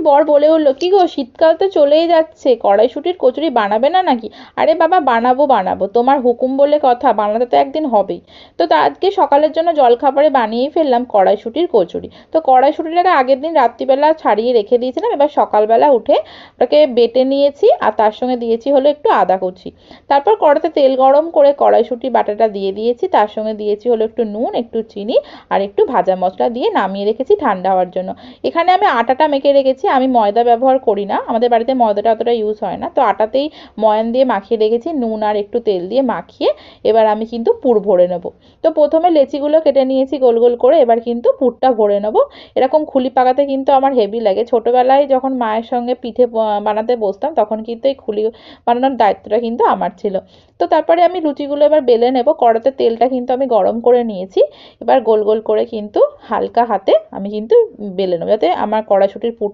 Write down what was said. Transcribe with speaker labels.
Speaker 1: বর বলে উঠলো, কি গো শীতকাল তো চলেই যাচ্ছে, কড়াইশুঁটির কচুরি বানাবে না নাকি? আরে বাবা বানাবো বানাবো, তোমার হুকুম বলে কথা, বানাতে তো একদিন হবেই। তো তা আজকে সকালের জন্য জলখাবারে বানিয়েই ফেললাম কড়াইশুঁটির কচুরি। তো কড়াইশুঁটিটাকে আগের দিন রাত্রিবেলা ছাড়িয়ে রেখে দিয়েছিলাম, এবার সকালবেলা উঠে ওটাকে বেটে নিয়েছি আর তার সঙ্গে দিয়েছি হলো একটু আদা কুচি। তারপর কড়াতে তেল গরম করে কড়াইশুঁটি বাটাটা দিয়ে দিয়েছি, তার সঙ্গে দিয়েছি হলো একটু নুন, একটু চিনি আর একটু ভাজা মশলা দিয়ে নামিয়ে রেখেছি ঠান্ডা হওয়ার জন্য। এখানে আমি আটাটা মেখে রেখেছি, আমি ময়দা ব্যবহার করি না, আমাদের বাড়িতে ময়দাটা অতটা ইউজ হয় না, তো আটাতেই ময়ান দিয়ে মাখিয়ে রেখেছি, নুন আর একটু তেল দিয়ে মাখিয়ে এবার আমি কিন্তু পুর ভরে নেব। তো প্রথমে লেচিগুলো কেটে নিয়েছি গোল গোল করে, এবার কিন্তু পুরটা ভরে নেব। এরকম খুলি পাকাতে কিন্তু আমার হেভি লাগে, ছোটবেলায় যখন মায়ের সঙ্গে পিঠে বানাতে বসতাম তখন কিন্তু এই খুলি বানানোর দায়িত্বটা কিন্তু আমার ছিল। তো তারপরে আমি লুচিগুলো এবার বেলে নেব, কড়াতে তেলটা কিন্তু আমি গরম করে নিয়েছি। এবার গোল গোল করে কিন্তু হালকা হাতে আমি কিন্তু বেলে নেবো, যাতে আমার কড়াইশুঁটির পুর